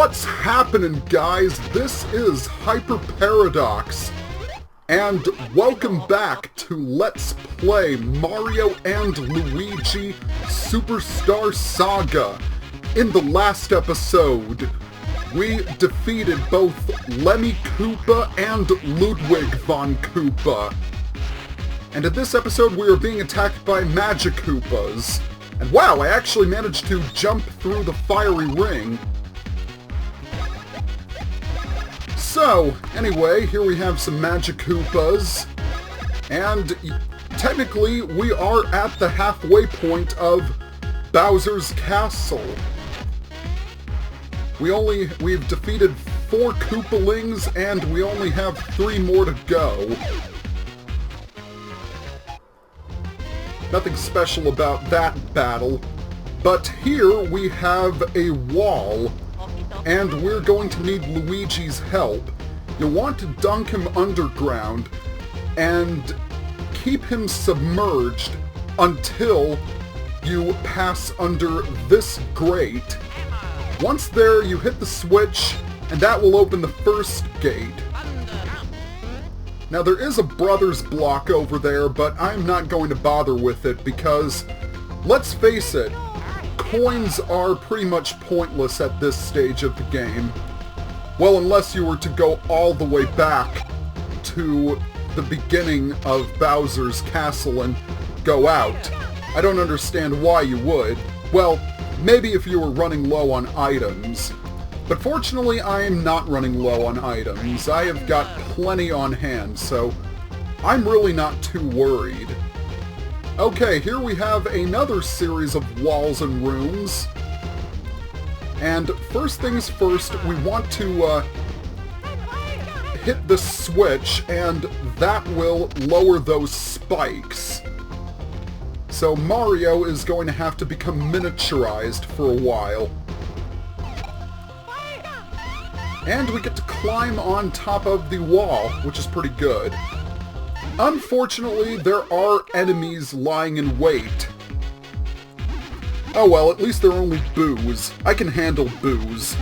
What's happening, guys? This is Hyper Paradox, and welcome back to Let's Play Mario and Luigi Superstar Saga. In the last episode, we defeated both Lemmy Koopa and Ludwig von Koopa. And in this episode, we are being attacked by Magic Koopas. And wow, I actually managed to jump through the fiery ring. So, anyway, here we have some Magic Koopas, and technically we are at the halfway point of Bowser's Castle. We've defeated 4 Koopalings, and we only have 3 more to go. Nothing special about that battle, but here we have a wall. And we're going to need Luigi's help. You'll want to dunk him underground and keep him submerged until you pass under this grate. Once there, you hit the switch, and that will open the first gate. Now, there is a Brothers block over there, but I'm not going to bother with it because, let's face it, coins are pretty much pointless at this stage of the game. Well, unless you were to go all the way back to the beginning of Bowser's Castle and go out. I don't understand why you would. Well, maybe if you were running low on items. But fortunately, I am not running low on items. I have got plenty on hand, so I'm really not too worried. Okay, here we have another series of walls and rooms. And first things first, we want to hit the switch, and that will lower those spikes. So Mario is going to have to become miniaturized for a while. And we get to climb on top of the wall, which is pretty good. Unfortunately, there are enemies lying in wait. Oh well, at least they're only boos. I can handle boos.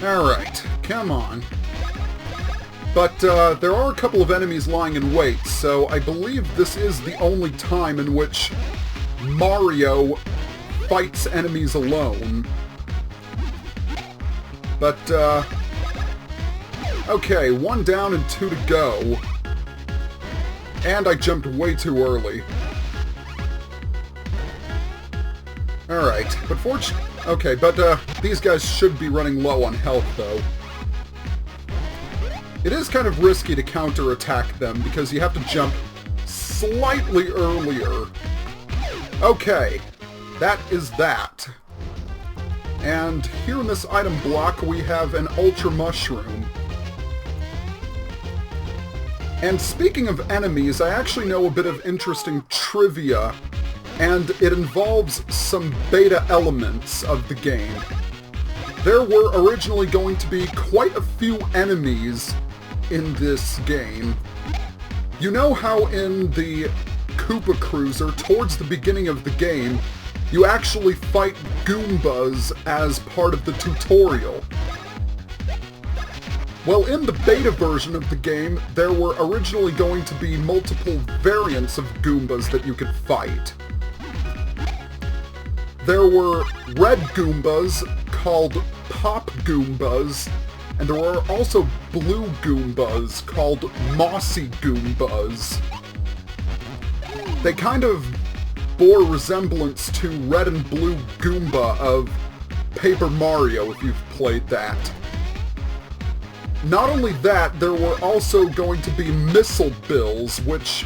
Alright, come on. But there are a couple of enemies lying in wait, so I believe this is the only time in which Mario fights enemies alone. But, okay, 1 down and 2 to go. And I jumped way too early. Alright, but these guys should be running low on health, though. It is kind of risky to counterattack them, because you have to jump slightly earlier. Okay, that is that. And here in this item block, we have an Ultra Mushroom. And speaking of enemies, I actually know a bit of interesting trivia, and it involves some beta elements of the game. There were originally going to be quite a few enemies in this game. You know how in the Koopa Cruiser, towards the beginning of the game, you actually fight Goombas as part of the tutorial. Well, in the beta version of the game, there were originally going to be multiple variants of Goombas that you could fight. There were red Goombas called Pop Goombas, and there were also blue Goombas called Mossy Goombas. They kind of bore resemblance to Red and Blue Goomba of Paper Mario, if you've played that. Not only that, there were also going to be Missile Bills, which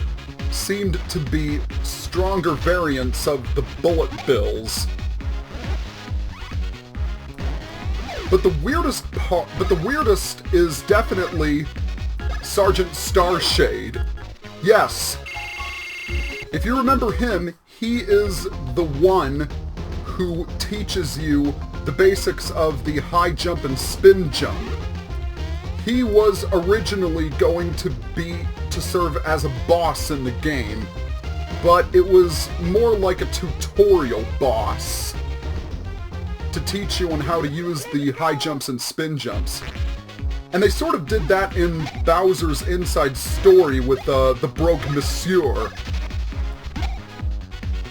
seemed to be stronger variants of the Bullet Bills. But the weirdest is definitely Sergeant Starshade. Yes. If you remember him, he is the one who teaches you the basics of the high jump and spin jump. He was originally going to serve as a boss in the game, but it was more like a tutorial boss. to teach you on how to use the high jumps and spin jumps. And they sort of did that in Bowser's Inside Story with the Broke Monsieur.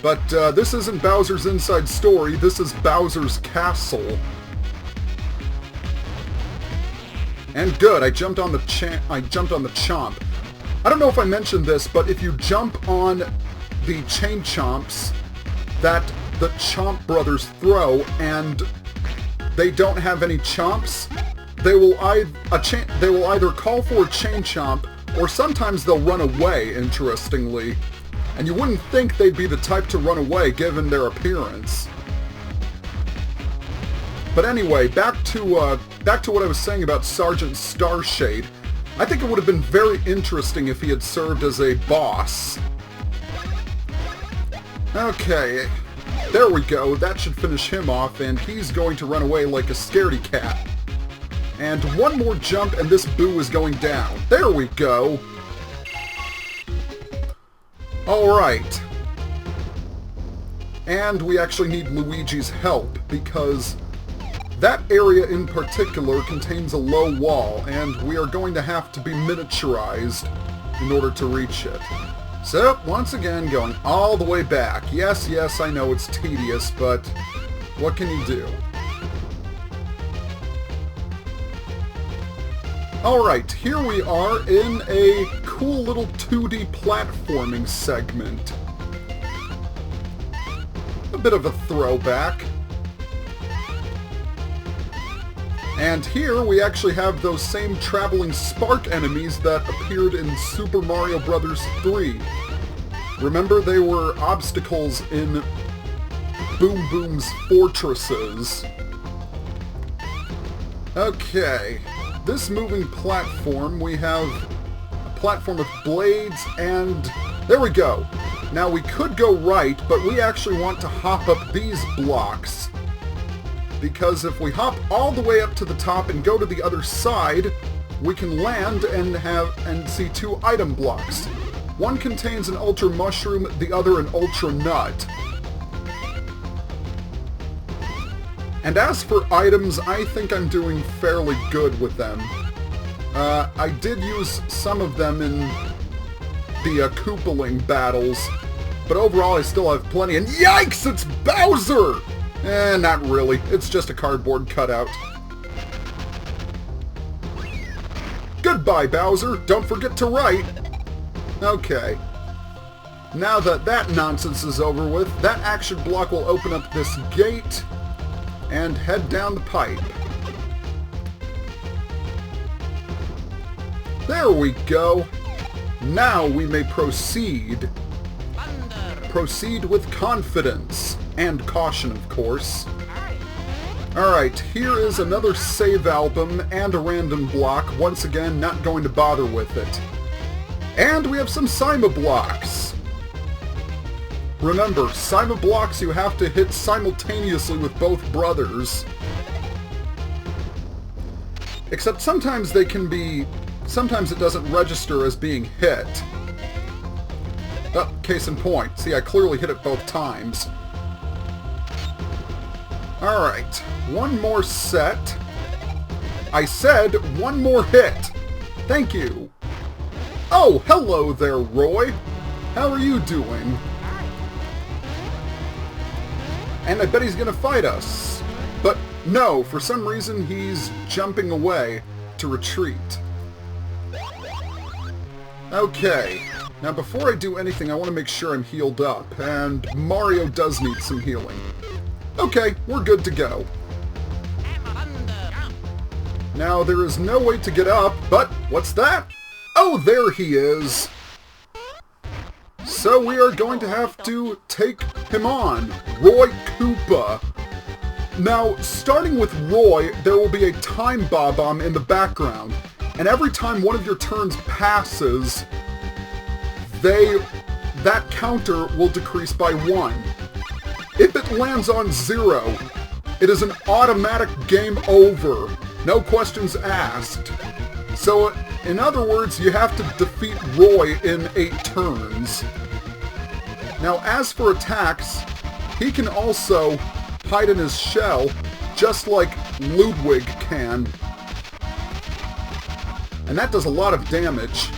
But this isn't Bowser's Inside Story, this is Bowser's Castle. And good, I jumped on the chomp. I don't know if I mentioned this, but if you jump on the chain chomps that the Chomp brothers throw and they don't have any chomps, they will either call for a chain chomp, or sometimes they'll run away, interestingly. And you wouldn't think they'd be the type to run away, given their appearance. But anyway, back to what I was saying about Sergeant Starshade. I think it would have been very interesting if he had served as a boss. Okay, there we go. That should finish him off, and he's going to run away like a scaredy cat. And one more jump and this boo is going down. There we go. Alright. And we actually need Luigi's help, because that area in particular contains a low wall, and we are going to have to be miniaturized in order to reach it. So, once again, going all the way back. Yes, I know it's tedious, but what can you do? Alright, here we are in a cool little 2D platforming segment. A bit of a throwback. And here we actually have those same traveling spark enemies that appeared in Super Mario Bros. 3. Remember, they were obstacles in Boom Boom's fortresses. Okay. This moving platform, we have a platform with blades, and there we go. Now we could go right, but we actually want to hop up these blocks, because if we hop all the way up to the top and go to the other side, we can land and see two item blocks. One contains an Ultra Mushroom, the other an Ultra Nut. And as for items, I think I'm doing fairly good with them. I did use some of them in the Koopaling battles, but overall I still have plenty. And yikes, it's Bowser! Not really. It's just a cardboard cutout. Goodbye, Bowser. Don't forget to write. Okay. Now that that nonsense is over with, that action block will open up this gate and head down the pipe. There we go. Now we may proceed. Proceed with confidence. And caution, of course. Alright, here is another save album and a random block. Once again, not going to bother with it. And we have some Sima blocks. Remember, Sima blocks you have to hit simultaneously with both brothers. Except sometimes they can be... Sometimes it doesn't register as being hit. Oh, case in point. See, I clearly hit it both times. Alright, one more set. I said one more hit. Thank you. Oh, hello there, Roy. How are you doing? And I bet he's gonna fight us. But no, for some reason he's jumping away to retreat. Okay, now before I do anything I want to make sure I'm healed up, and Mario does need some healing. Okay, we're good to go. Now there is no way to get up, but what's that? Oh, there he is! So we are going to have to take him on, Roy Koopa. Now, starting with Roy, there will be a time bomb in the background, and every time one of your turns passes, that counter will decrease by 1. If it lands on 0, it is an automatic game over, no questions asked. So, in other words, you have to defeat Roy in 8 turns. Now, as for attacks, he can also hide in his shell just like Ludwig can. And that does a lot of damage.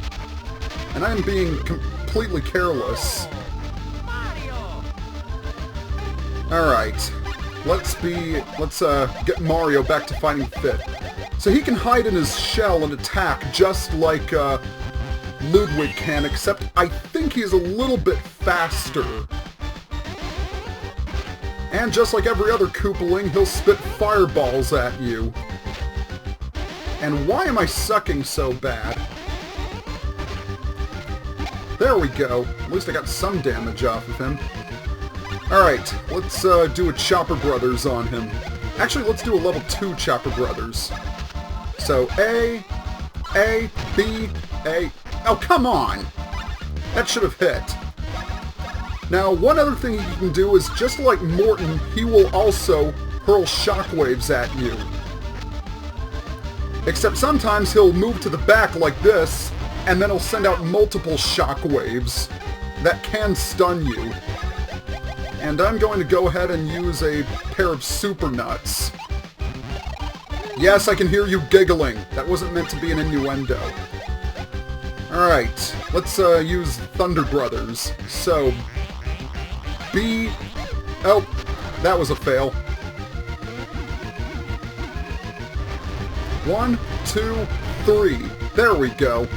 And I'm being completely careless. Alright. Let's get Mario back to fighting fit. So he can hide in his shell and attack just like Ludwig can, except I think he's a little bit faster. And just like every other Koopaling, he'll spit fireballs at you. And why am I sucking so bad? There we go. At least I got some damage off of him. Alright, let's do a Chopper Brothers on him. Actually, let's do a level 2 Chopper Brothers. So, A, B, A... Oh, come on! That should have hit. Now, one other thing you can do is, just like Morton, he will also hurl shockwaves at you. Except sometimes he'll move to the back like this, and then he'll send out multiple shockwaves that can stun you. And I'm going to go ahead and use a pair of Super Nuts. Yes, I can hear you giggling. That wasn't meant to be an innuendo. Alright, let's use Thunder Brothers. So, B... Oh, that was a fail. 1, 2, 3. There we go.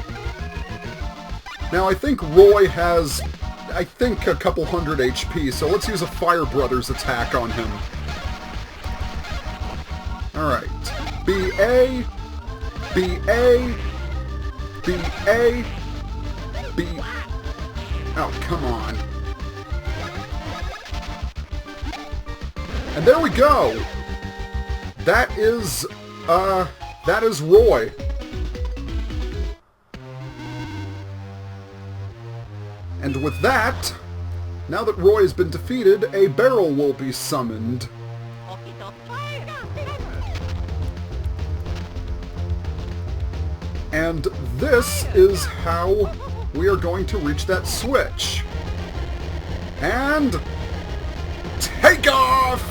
Now, I think Roy has... a couple hundred HP, so let's use a Fire Brothers attack on him. Alright. B-A... B-A... B-A... B... Oh, come on. And there we go! That is Roy. And with that, now that Roy has been defeated, a barrel will be summoned. And this is how we are going to reach that switch. And... take off!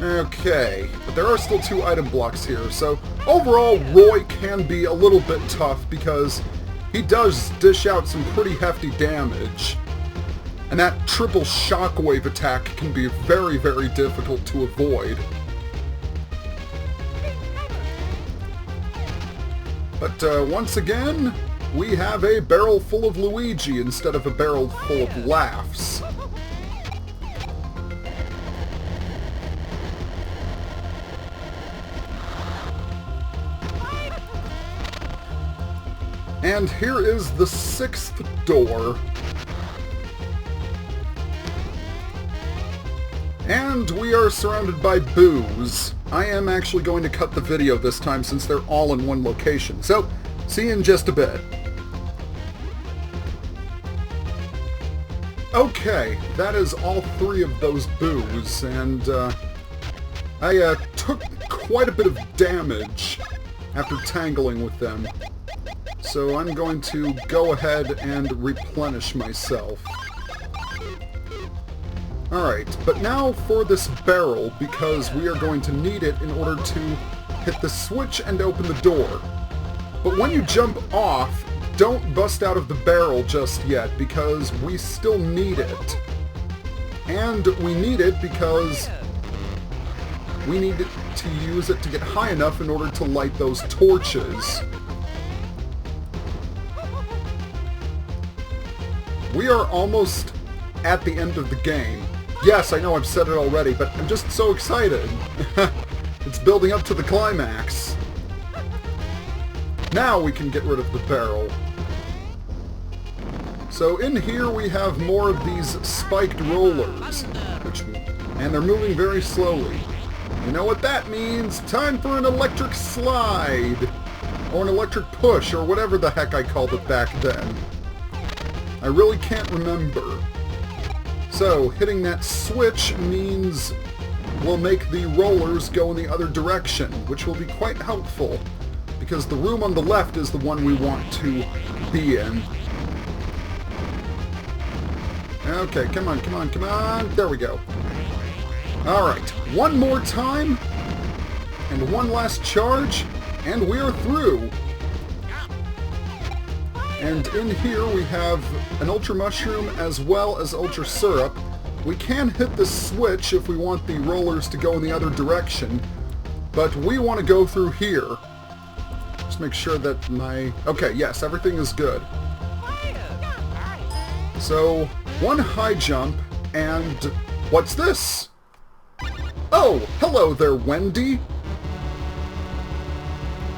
Okay, but there are still 2 item blocks here, so overall Roy can be a little bit tough because he does dish out some pretty hefty damage. And that triple shockwave attack can be very, very difficult to avoid. But once again, we have a barrel full of Luigi instead of a barrel full of laughs. And here is the 6th door. And we are surrounded by boos. I am actually going to cut the video this time since they're all in one location. So, see you in just a bit. Okay, that is all 3 of those boos, and I took quite a bit of damage after tangling with them. So I'm going to go ahead and replenish myself. Alright, but now for this barrel, because we are going to need it in order to hit the switch and open the door. But when you jump off, don't bust out of the barrel just yet, because we still need it. And we need it because we need to use it to get high enough in order to light those torches. We are almost at the end of the game. Yes, I know I've said it already, but I'm just so excited. It's building up to the climax. Now we can get rid of the barrel. So in here we have more of these spiked rollers, and they're moving very slowly. You know what that means? Time for an electric slide! Or an electric push, or whatever the heck I called it back then. I really can't remember. So, hitting that switch means we'll make the rollers go in the other direction, which will be quite helpful, because the room on the left is the one we want to be in. Okay, come on, come on, come on. There we go. Alright, one more time. And one last charge. And we are through. And in here we have an Ultra Mushroom as well as Ultra Syrup. We can hit the switch if we want the rollers to go in the other direction. But we want to go through here. Just make sure that my... Okay, yes, everything is good. So, one high jump, and... What's this? Oh, hello there, Wendy!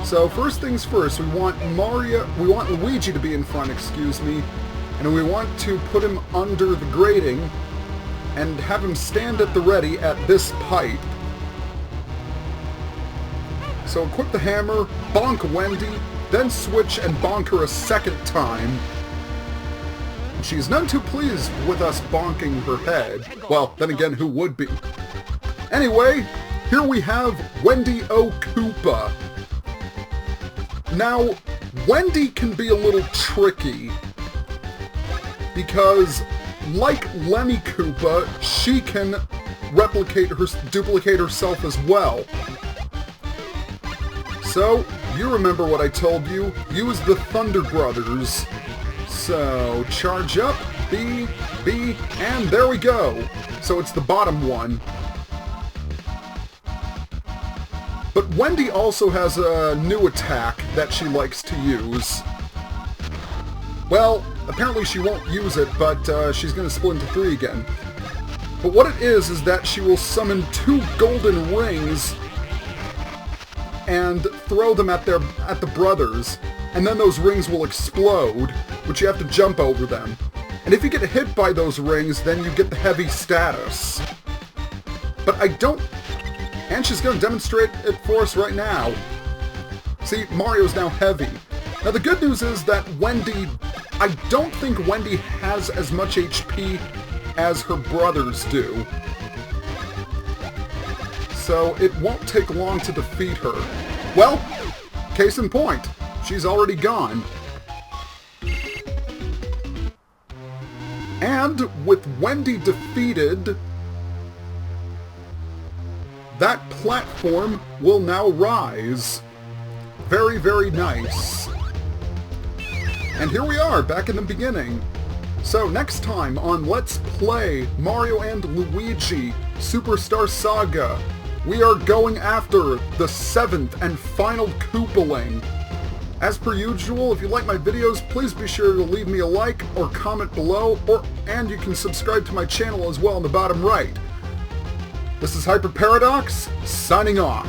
So, first things first, we want Luigi to be in front, excuse me, and we want to put him under the grating and have him stand at the ready at this pipe. So equip the hammer, bonk Wendy, then switch and bonk her a second time. She's none too pleased with us bonking her head. Well, then again, who would be? Anyway, here we have Wendy O. Koopa. Now, Wendy can be a little tricky, because, like Lemmy Koopa, she can duplicate herself as well. So, you remember what I told you. Use the Thunder Brothers. So, charge up, B, and there we go. So it's the bottom one. But Wendy also has a new attack that she likes to use. Well, apparently she won't use it, but she's going to split into 3 again. But what it is that she will summon 2 golden rings and throw them at the brothers, and then those rings will explode, which you have to jump over them. And if you get hit by those rings, then you get the heavy status. But I don't... And she's going to demonstrate it for us right now. See, Mario's now heavy. Now the good news is that Wendy... I don't think Wendy has as much HP as her brothers do. So it won't take long to defeat her. Well, case in point, she's already gone. And with Wendy defeated, that platform will now rise. Very, very nice. And here we are, back in the beginning. So next time on Let's Play Mario and Luigi Superstar Saga, we are going after the 7th and final Koopaling. As per usual, if you like my videos, please be sure to leave me a like or comment below, and you can subscribe to my channel as well in the bottom right. This is Hyper Paradox, signing off.